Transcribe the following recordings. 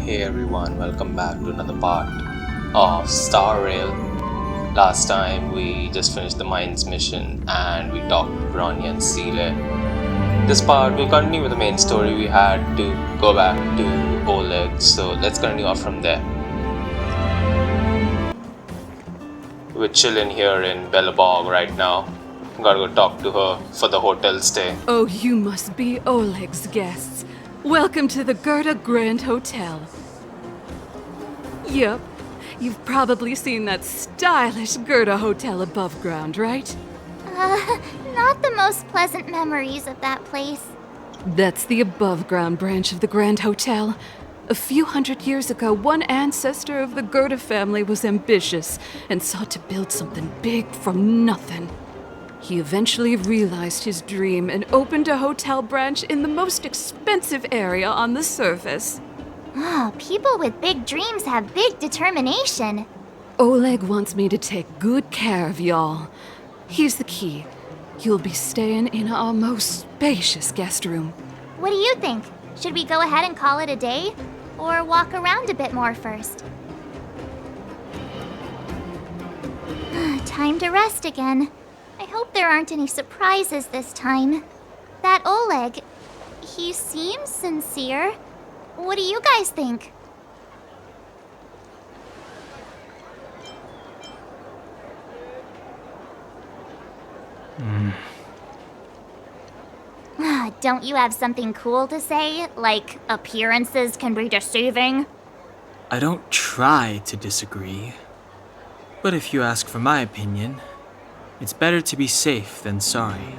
Hey everyone, welcome back to another part of Star Rail. Last time we just finished the mines mission and we talked to Bronya and Seele. This part we'll continue with the main story. We had to go back to Oleg, so let's continue off from there. We're chilling here in Bellabog right now. Gotta go talk to her for the hotel stay. Oh, you must be Oleg's guests. Welcome to the Gerda Grand Hotel. Yup, you've probably seen that stylish Gerda Hotel above ground, right? Not the most pleasant memories of that place. That's the above ground branch of the Grand Hotel. A few hundred years ago, one ancestor of the Gerda family was ambitious and sought to build something big from nothing. He eventually realized his dream and opened a hotel branch in the most expensive area on the surface. Oh, people with big dreams have big determination. Oleg wants me to take good care of y'all. Here's the key. You'll be staying in our most spacious guest room. What do you think? Should we go ahead and call it a day? Or walk around a bit more first? Time to rest again. I hope there aren't any surprises this time. That Oleg, he seems sincere. What do you guys think? Don't you have something cool to say? Like, appearances can be deceiving? I don't try to disagree. But if you ask for my opinion, it's better to be safe than sorry.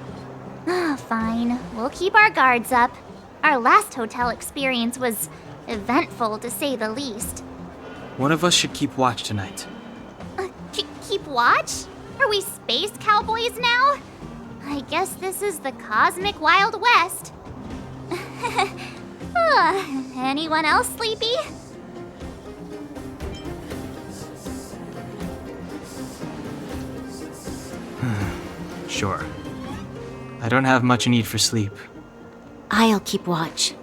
Fine. We'll keep our guards up. Our last hotel experience was eventful, to say the least. One of us should keep watch tonight. Keep watch? Are we space cowboys now? I guess this is the cosmic Wild West. Anyone else sleepy? Sure. I don't have much need for sleep. I'll keep watch.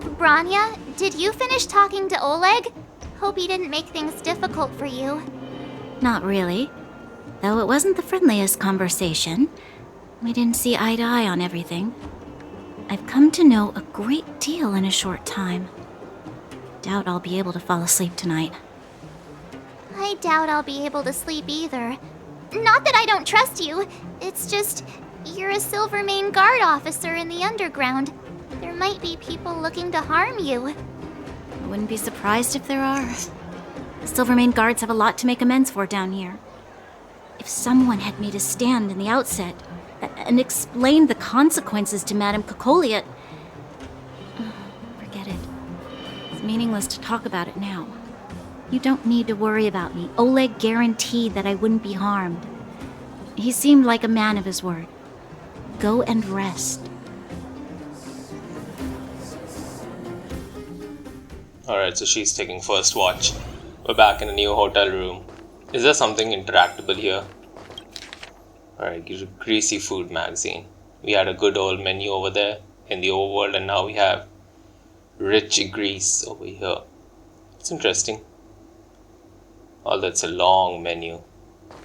Bronya, did you finish talking to Oleg? Hope he didn't make things difficult for you. Not really. Though it wasn't the friendliest conversation. We didn't see eye to eye on everything. I've come to know a great deal in a short time. Doubt I'll be able to fall asleep tonight. I doubt I'll be able to sleep either. Not that I don't trust you. It's just, you're a Silvermane Guard officer in the underground. There might be people looking to harm you. I wouldn't be surprised if there are. The Silvermane Guards have a lot to make amends for down here. If someone had made a stand in the outset and explained the consequences to Madame Kokolia... Forget it. It's meaningless to talk about it now. You don't need to worry about me. Oleg guaranteed that I wouldn't be harmed. He seemed like a man of his word. Go and rest. Alright, so she's taking first watch. We're back in a new hotel room. Is there something interactable here? Alright, Greasy Food Magazine. We had a good old menu over there in the overworld, and now we have rich grease over here. It's interesting. Oh, that's a long menu.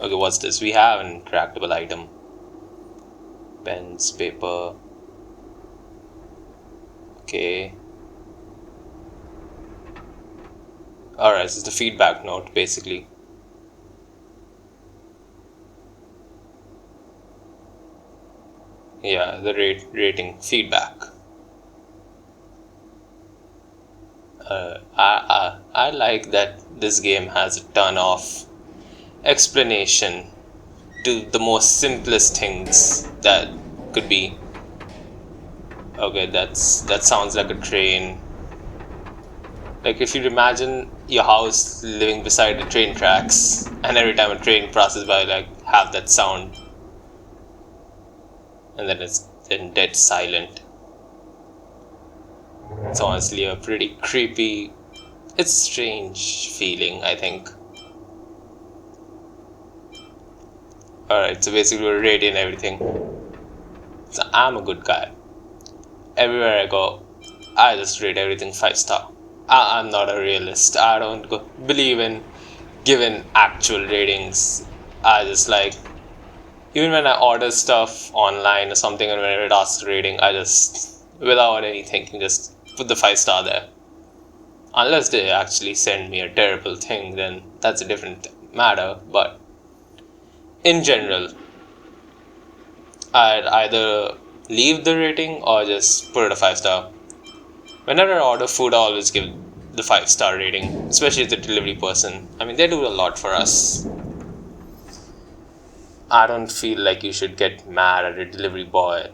Okay, what's this? We have an interactable item. Pens, paper. Okay. Alright, this is the feedback note, basically. Yeah, the rating feedback. I like that this game has a ton of explanation to the most simplest things that could be. Okay, that sounds like a train. Like if you imagine your house living beside the train tracks, and every time a train passes by, like have that sound, and then it's then dead silent. It's honestly a pretty creepy, it's strange feeling, I think. Alright, so basically we're rating everything. So I'm a good guy. Everywhere I go, I just rate everything 5-star. I'm not a realist. I don't believe in giving actual ratings. I just like, even when I order stuff online or something and when it asks rating, I just, without any thinking, just put the 5-star there. Unless they actually send me a terrible thing, then that's a different matter. But in general, I'd either leave the rating or just put it a 5-star. Whenever I order food, I always give the 5-star rating, especially the delivery person. I mean, they do a lot for us. I don't feel like you should get mad at a delivery boy,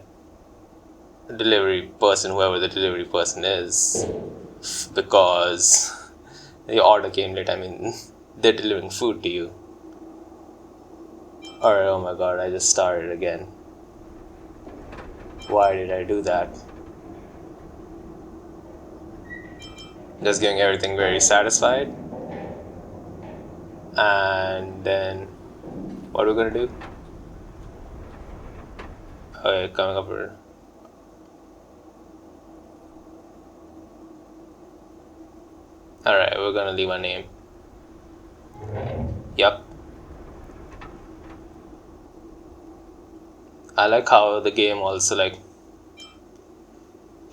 a delivery person, whoever the delivery person is, because your order came late. I mean, they're delivering food to you. Alright, oh my god, I just started again. Why did I do that? Just getting everything very satisfied. And then, what are we gonna do? Okay, coming up here. Alright, we're gonna leave a name. Yup. I like how the game also like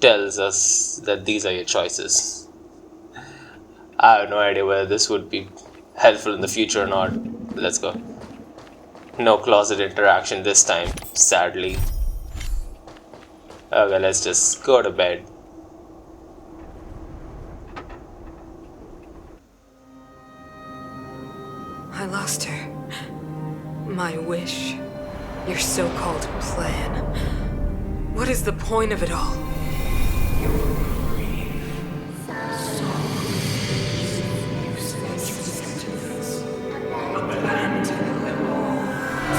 tells us that these are your choices. I have no idea whether this would be helpful in the future or not. Let's go. No closet interaction this time, sadly. Okay, let's just go to bed. I lost her. My wish. Your so-called plan. What is the point of it all?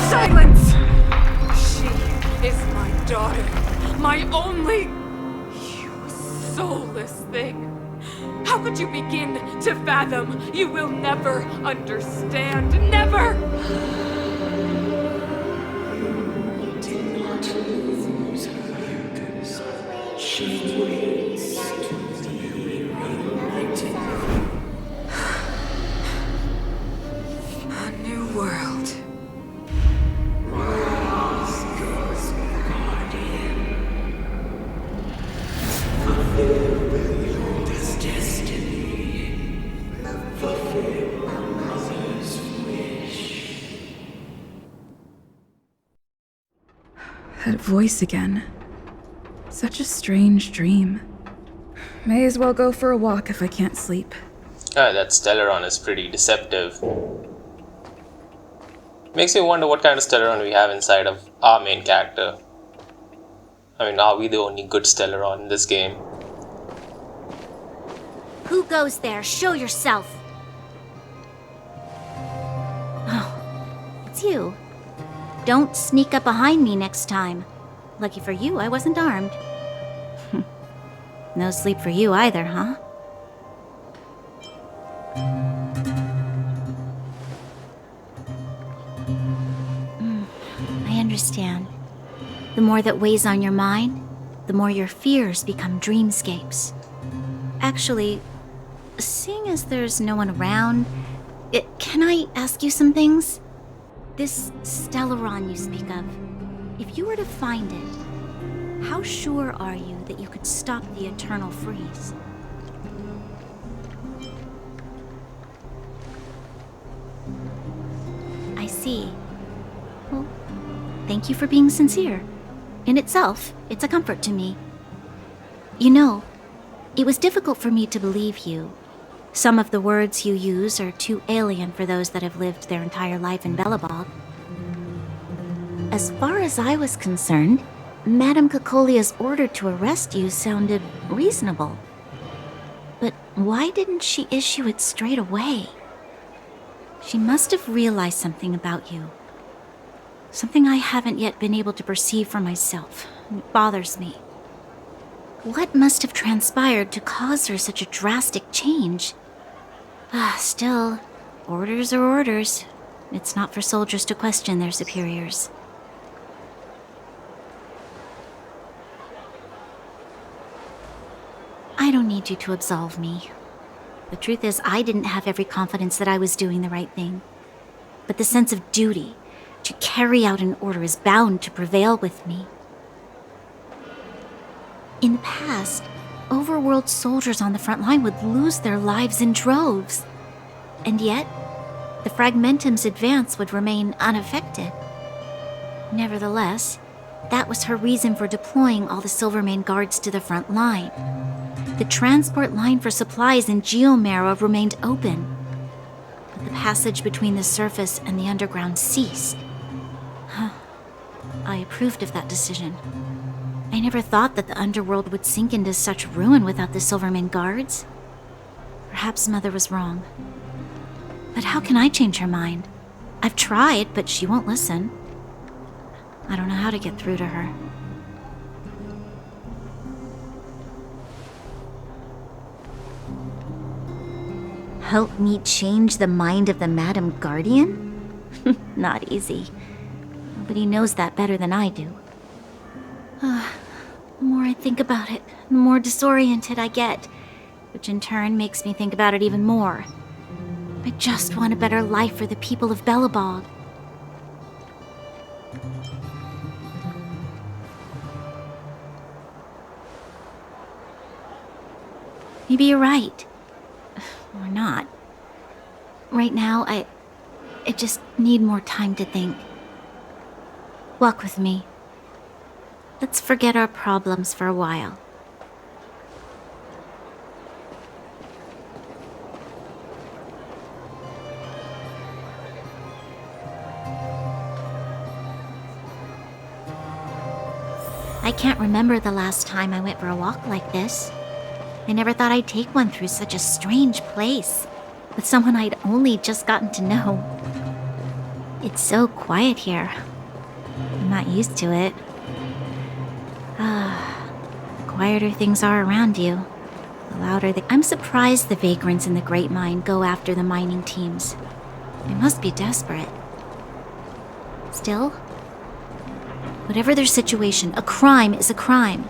Silence! She is my daughter. My only... You soulless thing. How could you begin to fathom? You will never understand. Never! A new world. That voice again. Such a strange dream. May as well go for a walk if I can't sleep. That Stellaron is pretty deceptive. Makes me wonder what kind of Stellaron we have inside of our main character. I mean, are we the only good Stellaron in this game? Who goes there? Show yourself! Oh, it's you. Don't sneak up behind me next time. Lucky for you, I wasn't armed. No sleep for you either, huh? I understand. The more that weighs on your mind, the more your fears become dreamscapes. Actually, seeing as there's no one around, can I ask you some things? This Stellaron you speak of, if you were to find it, how sure are you that you could stop the eternal freeze? I see. Well, thank you for being sincere. In itself, it's a comfort to me. You know, it was difficult for me to believe you. Some of the words you use are too alien for those that have lived their entire life in Belobog. As far as I was concerned, Madame Cocolia's order to arrest you sounded reasonable. But why didn't she issue it straight away? She must have realized something about you. Something I haven't yet been able to perceive for myself. It bothers me. What must have transpired to cause her such a drastic change? Still, orders are orders. It's not for soldiers to question their superiors. I don't need you to absolve me. The truth is, I didn't have every confidence that I was doing the right thing. But the sense of duty to carry out an order is bound to prevail with me. In the past, overworld soldiers on the front line would lose their lives in droves. And yet, the Fragmentum's advance would remain unaffected. Nevertheless, that was her reason for deploying all the Silvermane guards to the front line. The transport line for supplies in Geomera remained open, but the passage between the surface and the underground ceased. I approved of that decision. I never thought that the underworld would sink into such ruin without the Silvermane guards. Perhaps Mother was wrong. But how can I change her mind? I've tried, but she won't listen. I don't know how to get through to her. Help me change the mind of the Madam Guardian? Not easy. Nobody knows that better than I do. The more I think about it, the more disoriented I get, which in turn makes me think about it even more. I just want a better life for the people of Belobog. Maybe you're right. Or not. Right now, I just need more time to think. Walk with me. Let's forget our problems for a while. I can't remember the last time I went for a walk like this. I never thought I'd take one through such a strange place, with someone I'd only just gotten to know. It's so quiet here. I'm not used to it. The quieter things are around you, the louder the... I'm surprised the vagrants in the Great Mine go after the mining teams. They must be desperate. Still, whatever their situation, a crime is a crime.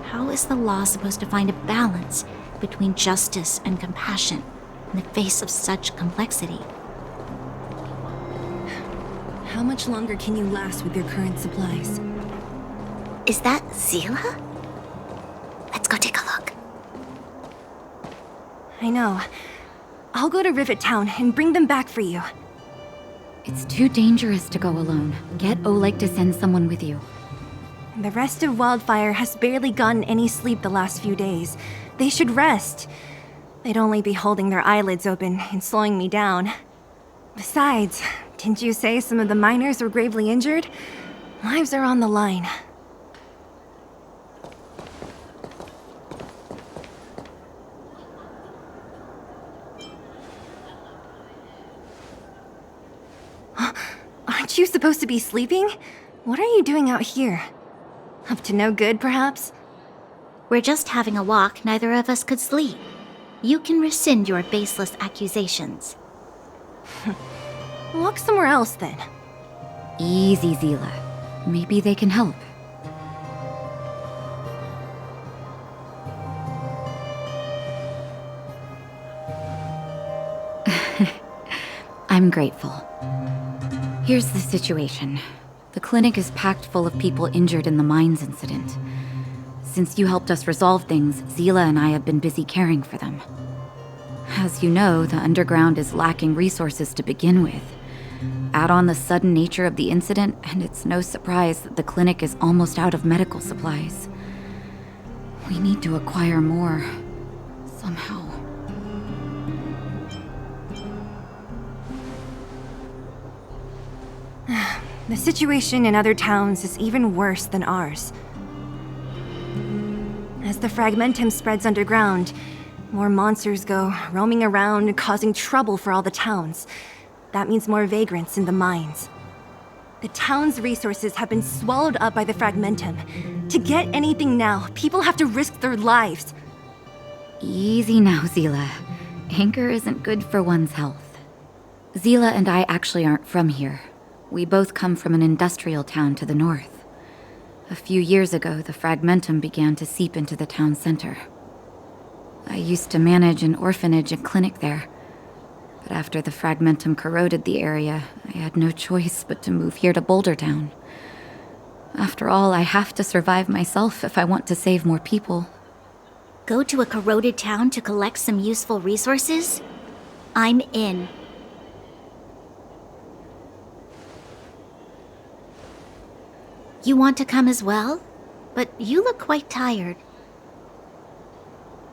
How is the law supposed to find a balance between justice and compassion in the face of such complexity? How much longer can you last with your current supplies? Is that Seele? Let's go take a look. I know. I'll go to Rivet Town and bring them back for you. It's too dangerous to go alone. Get Oleg to send someone with you. The rest of Wildfire has barely gotten any sleep the last few days. They should rest. They'd only be holding their eyelids open and slowing me down. Besides, didn't you say some of the miners were gravely injured? Lives are on the line. Aren't you supposed to be sleeping? What are you doing out here? Up to no good, perhaps? We're just having a walk. Neither of us could sleep. You can rescind your baseless accusations. Walk somewhere else, then. Easy, Seele. Maybe they can help. I'm grateful. Here's the situation. The clinic is packed full of people injured in the mines incident. Since you helped us resolve things, Seele and I have been busy caring for them. As you know, the underground is lacking resources to begin with. Add on the sudden nature of the incident, and it's no surprise that the clinic is almost out of medical supplies. We need to acquire more, somehow. The situation in other towns is even worse than ours. As the Fragmentum spreads underground, more monsters go roaming around, causing trouble for all the towns. That means more vagrants in the mines. The town's resources have been swallowed up by the Fragmentum. To get anything now, people have to risk their lives. Easy now, Seele. Anger isn't good for one's health. Seele and I actually aren't from here. We both come from an industrial town to the north. A few years ago, the fragmentum began to seep into the town center. I used to manage an orphanage and clinic there. But after the fragmentum corroded the area, I had no choice but to move here to Boulder Town. After all, I have to survive myself if I want to save more people. Go to a corroded town to collect some useful resources? I'm in. You want to come as well? But you look quite tired.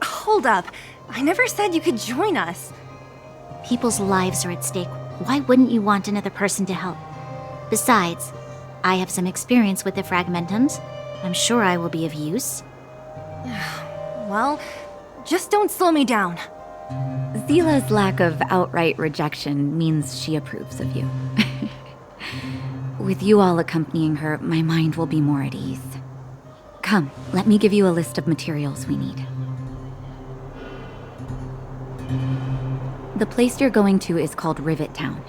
Hold up. I never said you could join us. People's lives are at stake. Why wouldn't you want another person to help? Besides, I have some experience with the fragmentums. I'm sure I will be of use. Well, just don't slow me down. Seele's lack of outright rejection means she approves of you. With you all accompanying her, my mind will be more at ease. Come, let me give you a list of materials we need. The place you're going to is called Rivet Town.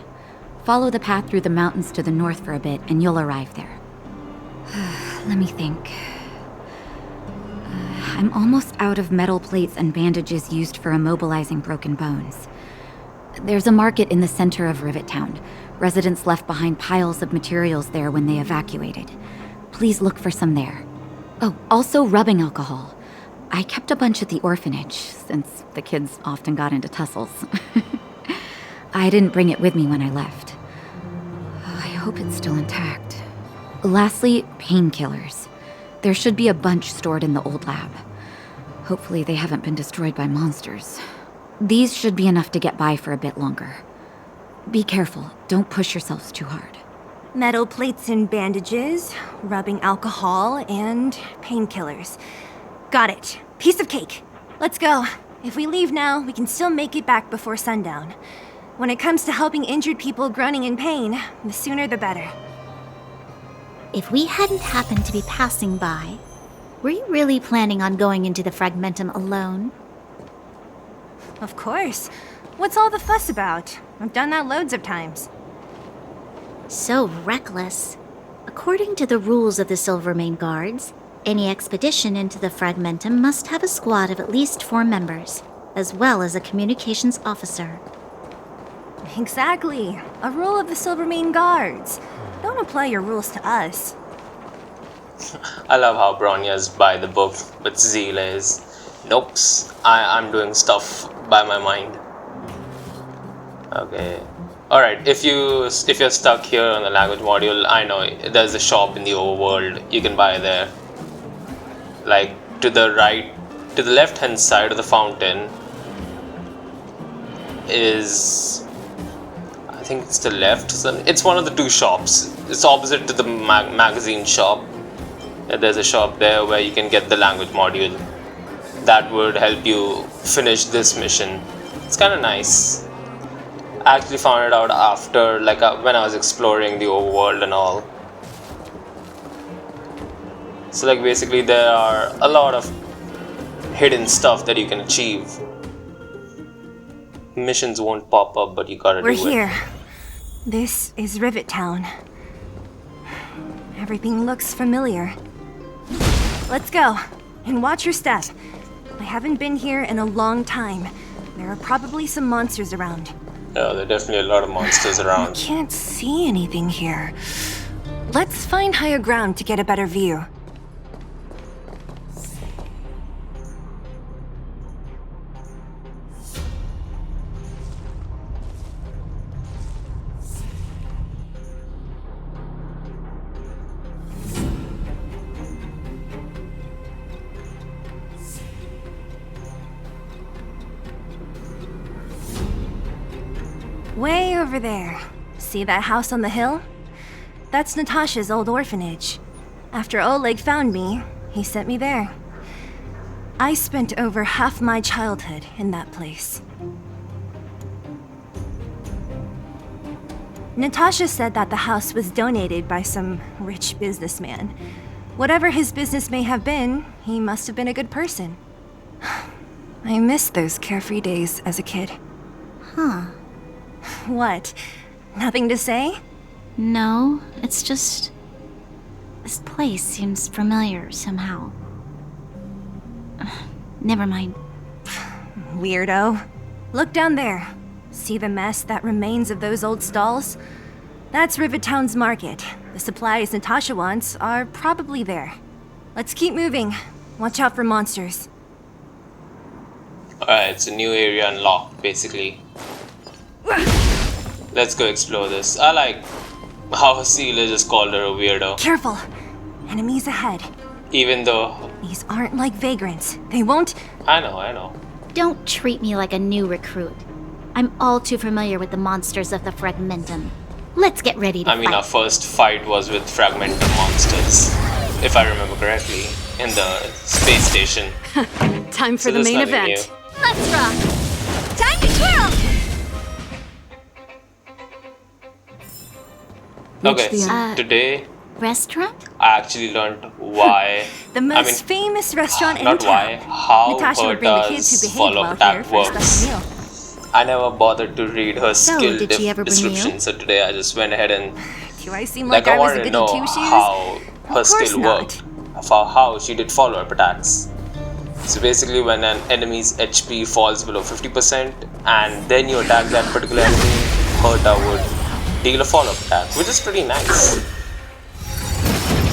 Follow the path through the mountains to the north for a bit, and you'll arrive there. Let me think. I'm almost out of metal plates and bandages used for immobilizing broken bones. There's a market in the center of Rivet Town. Residents left behind piles of materials there when they evacuated. Please look for some there. Oh, also rubbing alcohol. I kept a bunch at the orphanage, since the kids often got into tussles. I didn't bring it with me when I left. I hope it's still intact. Lastly, painkillers. There should be a bunch stored in the old lab. Hopefully they haven't been destroyed by monsters. These should be enough to get by for a bit longer. Be careful, don't push yourselves too hard. Metal plates and bandages, rubbing alcohol, and painkillers. Got it. Piece of cake. Let's go. If we leave now, we can still make it back before sundown. When it comes to helping injured people groaning in pain, the sooner the better. If we hadn't happened to be passing by, were you really planning on going into the fragmentum alone? Of course. What's all the fuss about? I've done that loads of times. So reckless. According to the rules of the Silvermane Guards, any expedition into the fragmentum must have a squad of at least 4 members, as well as a communications officer. Exactly. A rule of the Silvermane Guards. Don't apply your rules to us. I love how Bronya's by the book, but Seele is, nope, I'm doing stuff by my mind. Okay. Alright, if you're stuck here on the language module, I know there's a shop in the overworld you can buy there. Like, to the left hand side of the fountain is, I think it's the left, it's one of the 2 shops. It's opposite to the magazine shop. There's a shop there where you can get the language module that would help you finish this mission. It's kind of nice. I actually found it out after, when I was exploring the overworld and all. So basically there are a lot of hidden stuff that you can achieve. Missions won't pop up, but you gotta do it. We're here. This is Rivet Town. Everything looks familiar. Let's go, and watch your step. I haven't been here in a long time. There are probably some monsters around. Yeah, there are definitely a lot of monsters I around. can't see anything here. Let's find higher ground to get a better view. Way over there. See that house on the hill? That's Natasha's old orphanage. After Oleg found me, he sent me there. I spent over half my childhood in that place. Natasha said that the house was donated by some rich businessman. Whatever his business may have been, he must have been a good person. I miss those carefree days as a kid. Huh. What? Nothing to say? No, it's just... This place seems familiar somehow. Never mind. Weirdo. Look down there. See the mess that remains of those old stalls? That's Rivertown's market. The supplies Natasha wants are probably there. Let's keep moving. Watch out for monsters. Alright, it's a new area unlocked, basically. Let's go explore this. I like how Seele just called her a weirdo. Careful! Enemies ahead. Even though... These aren't like vagrants. They won't... I know. Don't treat me like a new recruit. I'm all too familiar with the monsters of the Fragmentum. Let's get ready to fight. Our first fight was with Fragmentum monsters, if I remember correctly, in the space station. Time for the main event. New. Let's rock! Time to twirl! Okay, so today Restaurant? I actually learned why. The most famous restaurant in not town. why, how Natasha her would bring the kids who does behave follow well attack here for a works. special meal. I never bothered to read her skill did she ever bring you? description, so today I just went ahead and Do I seem like I I was a wanted to goody know two-shoes? how her Of course skill not. worked, for how she did follow-up attacks. So basically, when an enemy's HP falls below 50% and then you attack that particular enemy, Herta would deal a follow-up attack, which is pretty nice.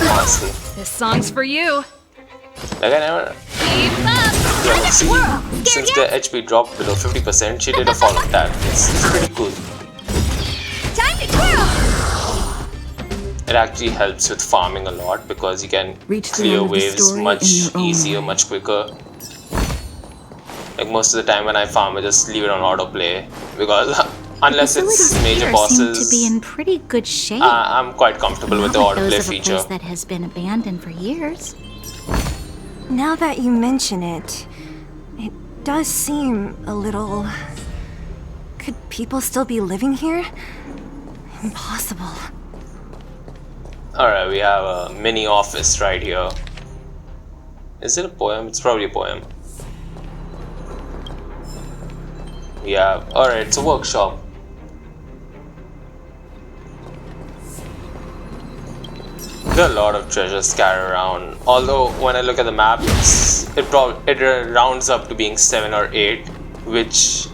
Honestly. This song's for you. Like I never... Yeah, see, since the HP dropped below 50%, she did a follow-up attack. It's pretty cool. Time to twirl! It actually helps with farming a lot because you can Reach the clear end of the waves story much in your own easier, way. much quicker. Like most of the time when I farm, I just leave it on autoplay because unless it's major Seem bosses, to be in pretty good shape. I'm quite comfortable with the Not like those autoplay of a feature. place that has been abandoned for years. Now that you mention it, it does seem a little... Could people still be living here? Impossible. Alright, we have a mini office right here. Is it a poem? It's probably a poem. We have... Alright, it's a workshop. There are a lot of treasures scattered around. Although when I look at the map, it rounds up to being 7 or 8, which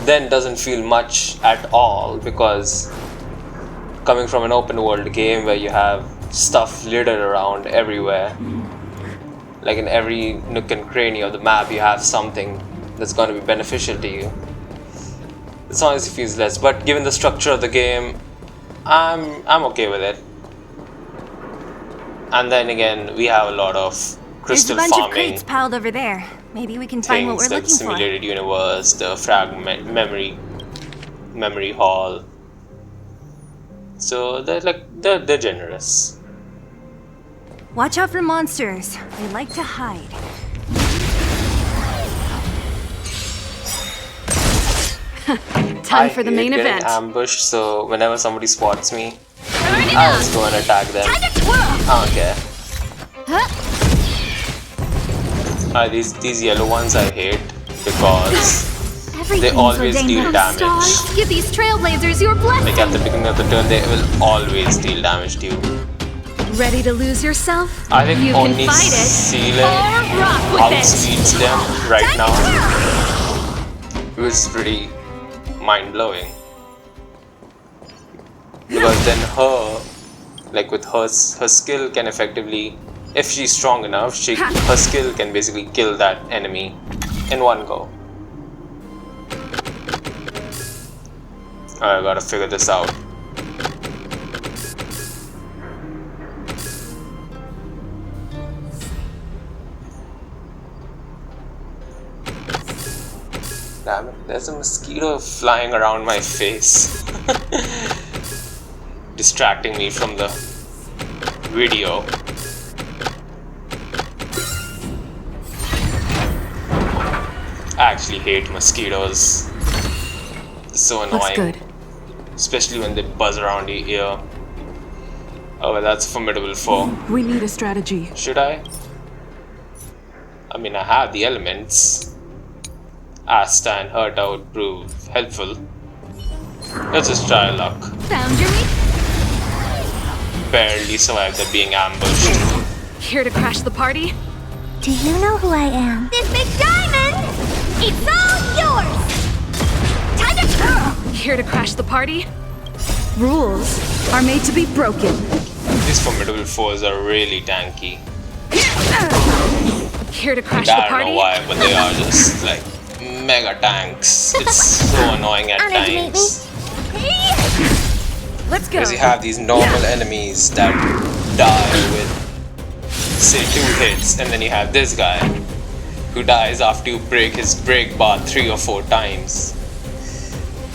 then doesn't feel much at all because coming from an open world game where you have stuff littered around everywhere, like in every nook and cranny of the map, you have something that's going to be beneficial to you. It honestly feels less, but given the structure of the game, I'm okay with it. And then again, we have a lot of crystal There's a bunch of farming crates piled over there. Maybe we can find what things we're like looking for. simulated universe, the fragment memory hall. So they're generous. Watch out for monsters. They like to hide. Time for the main I hate event. getting ambushed, so whenever somebody spots me, Turn it I up! just go and attack them. Time to twirl! I don't care. These yellow ones I hate because they always deal damage. Give these trailblazers your blessing! Like at the beginning of the turn, they will always deal damage to you. Ready to lose yourself? I think You only can fight it Seele or rock with it. outspeeds them right now, which is pretty mind-blowing. Because then her skill can effectively, if she's strong enough, her skill can basically kill that enemy in one go. I gotta figure this out. Damn it, there's a mosquito flying around my face. Distracting me from the video. I actually hate mosquitoes. It's so annoying. Looks good. Especially when they buzz around your ear. Oh, well, that's a formidable foe. We need a strategy. Should I? I mean, I have the elements. Asta and Herta would prove helpful. Let's just try luck. Found your meat? barely survived that being ambushed. Here to crash the party? Do you know who I am? This big diamond! It's all yours! Time to twirl! Here to crash the party? Rules are made to be broken. These formidable foes are really tanky. Here to crash I the don't party? know why, but they are just like mega tanks. It's so annoying at Underestimate times. Let's go. Because you have these normal enemies that die with, say, 2 hits, and then you have this guy who dies after you break his break bar 3 or 4 times.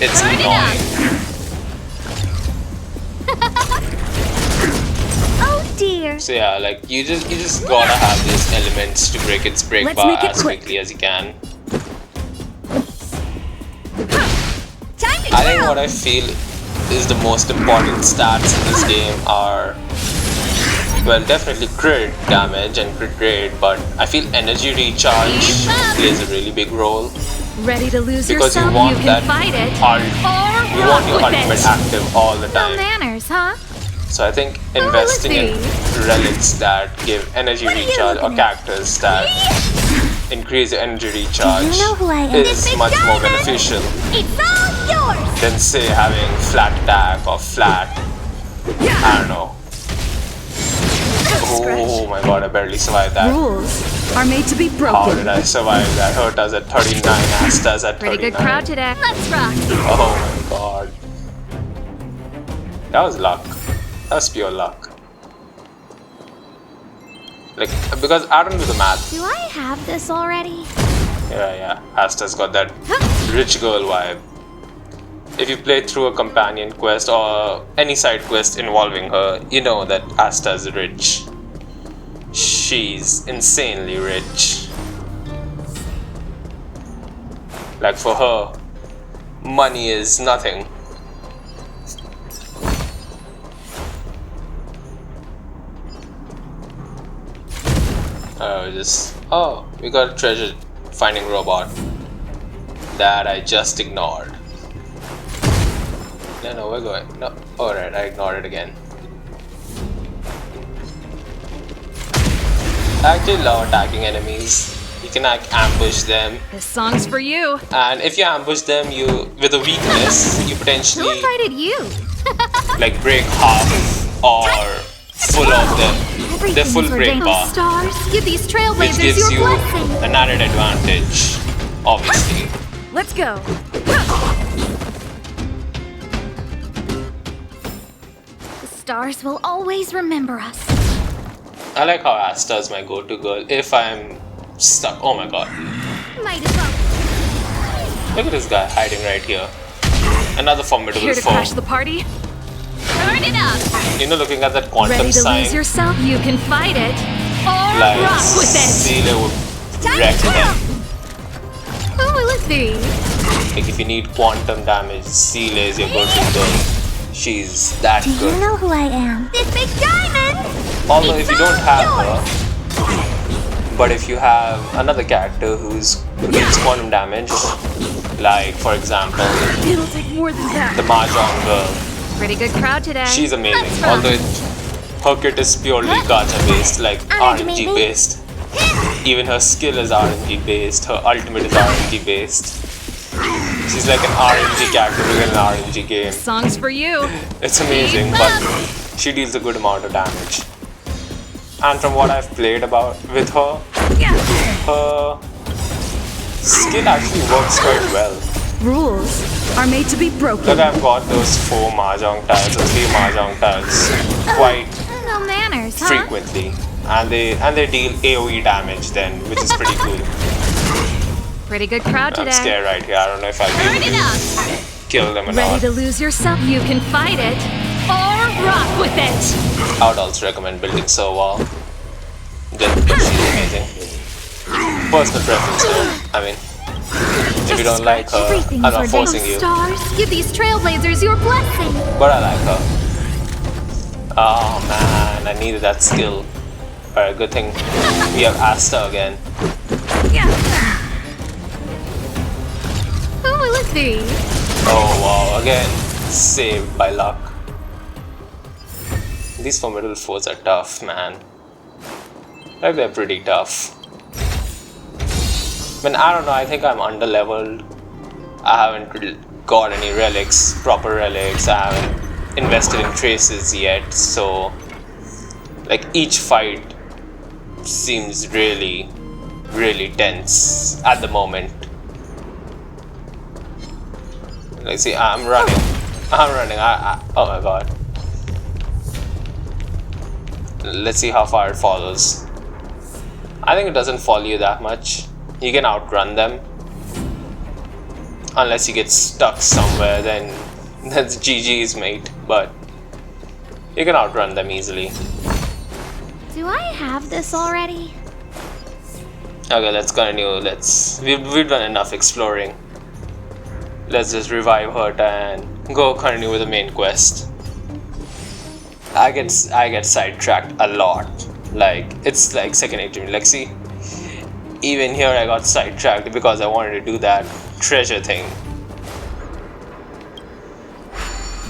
It's annoying. Oh dear. So yeah, like you just gotta have these elements to break its break Let's bar make it as quick. quickly as you can. Time to I think twirl! what I feel is the most important stats in this game are, well, definitely crit damage and crit rate, but I feel energy recharge plays a really big role Ready to lose because you yourself? want You that can fight it. you want your rock with ultimate it. active all the No time. manners, huh? So I think investing in relics that give energy recharge or characters that increase your energy recharge Do you know who I am? is This big much more diamond! beneficial It's all yours! than say having flat attack or flat, I don't know. Oh my god, I barely survived that. Rules are made to be How broken. did I survive that? Hurt us at 39, Asta's at 39. Pretty good crowd today. Let's rock! Oh my god. That was luck. That was pure luck. Like, because I don't do the math. Do I have this already? Yeah. Asta's got that rich girl vibe. If you play through a companion quest or any side quest involving her, you know that Asta's rich. She's insanely rich. Like for her, money is nothing. Oh, we got a treasure finding robot that I just ignored. No, we're going. No, alright, I ignored it again. I actually love attacking enemies. You can like ambush them, This song's for you. and if you ambush them, you with a weakness, you potentially Invited you! like break half or full of them. They're full break bar, Stars, give these which trailblazers gives your you blessing! an added advantage, obviously. Let's go. The stars will always remember us. I like how Asta is my go-to girl if I'm stuck. Oh my god. Might as well. Look at this guy hiding right here. Another formidable Here to foe. crash the party? Turn it up! You know, looking at that quantum Ready to sign, lose yourself? You can fight it. Or like rock with it. Seele would Time wreck to them. Who will it be? Like if you need quantum damage, Seele is your go-to girl. She's that Do you good. know who I am? This big diamond! Although if you don't have yours. her, but if you have another character who deals quantum damage, like for example, It'll take more than that. the Mahjong girl, Pretty good crowd today. she's amazing. Let's rock. Although her kit is purely gacha based, like RNG based. Even her skill is RNG based, her ultimate is RNG based. She's like an RNG character within an RNG game. Song's for you. It's amazing, but she deals a good amount of damage. And from what I've played with her, her skill actually works quite well. Rules are made to be broken. Look, I've got those 4 Mahjong tiles or 3 Mahjong tiles quite No manners, huh? frequently. And they deal AoE damage then, which is pretty cool. Pretty good crowd I'm today. scared right here. I don't know if I'll be Turn able it to up! kill them or Ready not. to lose yourself? You can fight it. Or rock with it. I would also recommend building Serval. Just because she's amazing. Personal preference though. I mean, if you don't like her, Everything's I'm not ordained. forcing you. Stars, give these trailblazers your blessing! But I like her. Oh man, I needed that skill. Alright, good thing we have Asta again. Who will it be? Oh wow, again, saved by luck. these formidable foes are tough, man. Like, they're pretty tough. I don't know, I think I'm under-leveled. I haven't got any relics, proper relics. I haven't invested in traces yet, so like each fight seems really, really tense at the moment. Like, see, I'm running. Oh my god. Let's see how far it follows. I think it doesn't follow you that much. You can outrun them. Unless you get stuck somewhere, then that's GG's, mate. But you can outrun them easily. Do I have this already? Okay, let's continue. We've done enough exploring. Let's just revive Herta and go continue with the main quest. I get sidetracked a lot. Like, it's like second nature to me. Like, see, even here I got sidetracked because I wanted to do that treasure thing.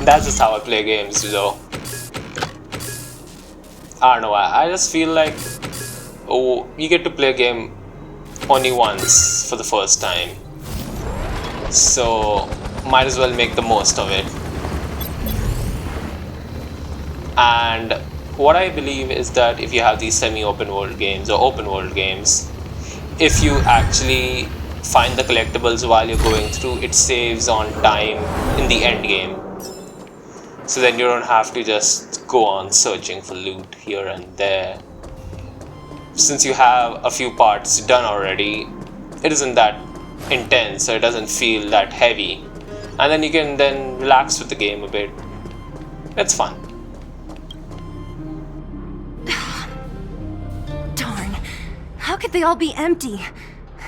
That's just how I play games, though. I don't know why. I just feel like, oh, you get to play a game only once for the first time, so might as well make the most of it. And what I believe is that if you have these semi-open world games or open world games, if you actually find the collectibles while you're going through, it saves on time in the end game. So then you don't have to just go on searching for loot here and there. Since you have a few parts done already, it isn't that intense, so it doesn't feel that heavy. And then you can then relax with the game a bit. It's fun. Darn. How could they all be empty?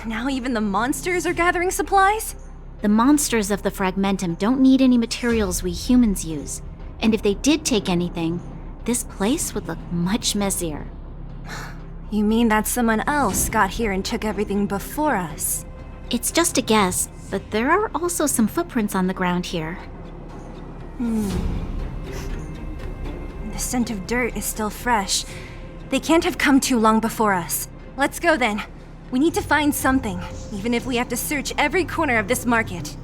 Now even the monsters are gathering supplies? The monsters of the Fragmentum don't need any materials we humans use. And if they did take anything, this place would look much messier. You mean that someone else got here and took everything before us? It's just a guess, but there are also some footprints on the ground here. The scent of dirt is still fresh. They can't have come too long before us. Let's go then. We need to find something, even if we have to search every corner of this market.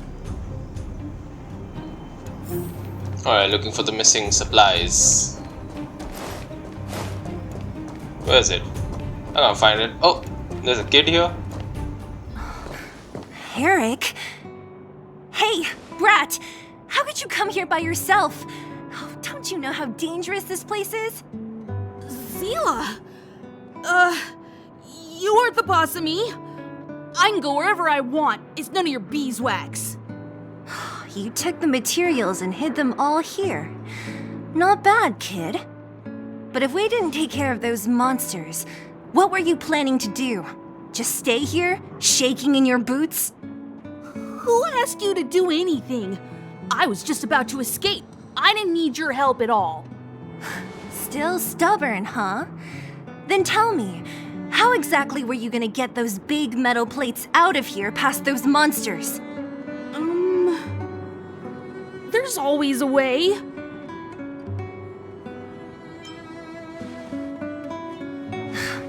Alright, looking for the missing supplies. Where is it? I can't find it. Oh, there's a kid here. Eric? Hey, Brat! How could you come here by yourself? Oh, don't you know how dangerous this place is? Seele! You aren't the boss of me. I can go wherever I want. It's none of your beeswax. You took the materials and hid them all here. Not bad, kid. But if we didn't take care of those monsters, what were you planning to do? Just stay here, shaking in your boots? Who asked you to do anything? I was just about to escape. I didn't need your help at all. Still stubborn, huh? Then tell me, how exactly were you gonna get those big metal plates out of here past those monsters? There's always a way.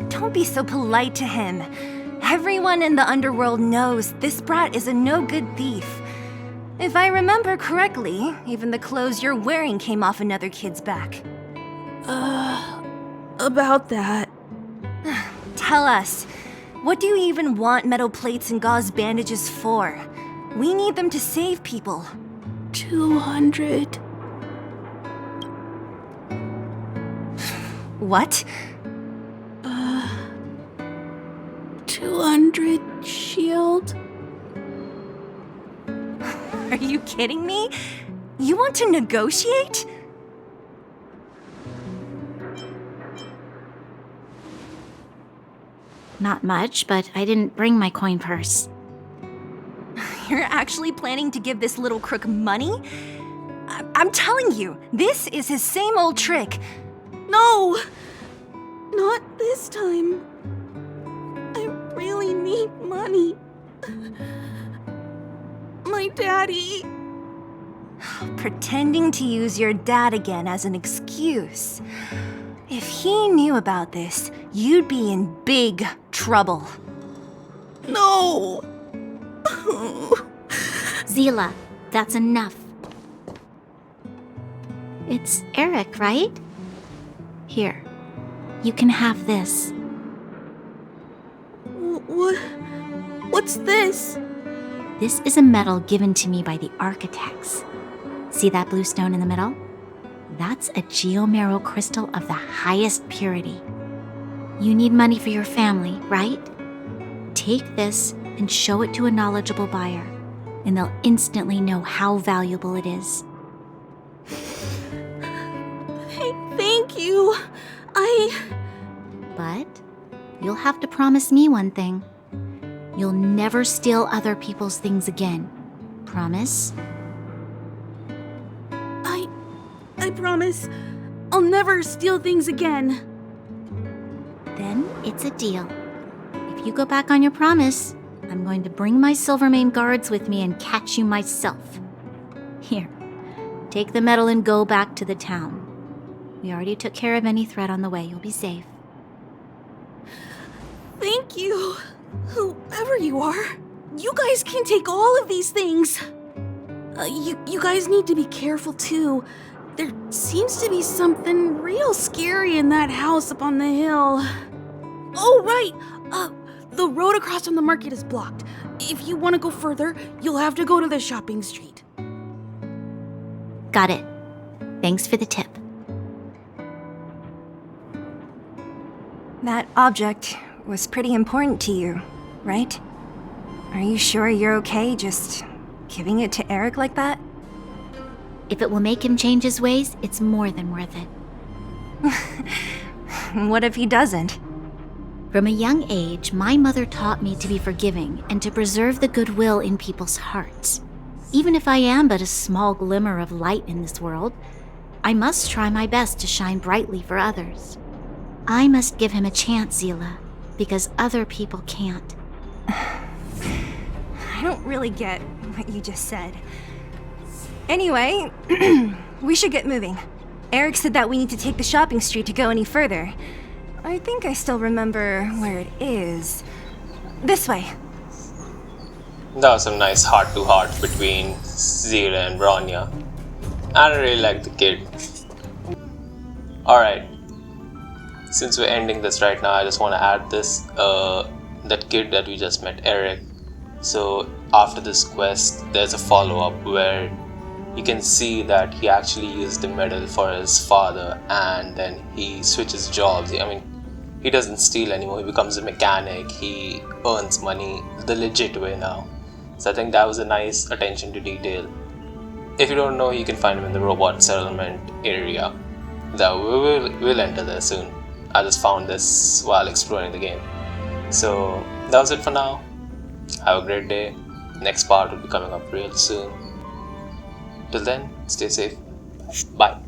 Don't be so polite to him. Everyone in the underworld knows this brat is a no-good thief. If I remember correctly, even the clothes you're wearing came off another kid's back. About that. Tell us, what do you even want metal plates and gauze bandages for? We need them to save people. 200. What? 200 shield. Are you kidding me? You want to negotiate? Not much, but I didn't bring my coin purse. You're actually planning to give this little crook money? I'm telling you, this is his same old trick. No! Not this time. I really need money. My daddy. pretending to use your dad again as an excuse. If he knew about this, you'd be in big trouble. No! Seele, that's enough. It's Eric, right? Here, you can have this. What's this? This is a medal given to me by the architects. See that blue stone in the middle? That's a geomarrow crystal of the highest purity. You need money for your family, right? Take this and show it to a knowledgeable buyer, and they'll instantly know how valuable it is. Thank you. But you'll have to promise me one thing. You'll never steal other people's things again. Promise? I promise. I'll never steal things again. Then it's a deal. If you go back on your promise, I'm going to bring my Silvermane guards with me and catch you myself. Here, take the medal and go back to the town. We already took care of any threat on the way. You'll be safe. Thank you. Whoever you are, you guys can take all of these things. You guys need to be careful too. There seems to be something real scary in that house up on the hill. Oh, right. The road across from the market is blocked. If you want to go further, you'll have to go to the shopping street. Got it. Thanks for the tip. That object was pretty important to you, right? Are you sure you're okay just giving it to Eric like that? If it will make him change his ways, it's more than worth it. What if he doesn't? From a young age, my mother taught me to be forgiving and to preserve the goodwill in people's hearts. Even if I am but a small glimmer of light in this world, I must try my best to shine brightly for others. I must give him a chance, Seele, because other people can't. I don't really get what you just said. Anyway, we should get moving. Eric said that we need to take the shopping street to go any further. I think I still remember where it is. This way. That was some nice heart-to-heart between Seele and Bronya. I really like the kid. Alright. Since we're ending this right now, I just want to add this. That kid that we just met, Eric. So after this quest, there's a follow-up where you can see that he actually used the medal for his father, and then he switches jobs. I mean, he doesn't steal anymore, he becomes a mechanic, he earns money the legit way now. So I think that was a nice attention to detail. If you don't know, you can find him in the robot settlement area. We'll enter there soon. I just found this while exploring the game. So that was it for now. Have a great day. Next part will be coming up real soon. Till then, stay safe. Bye.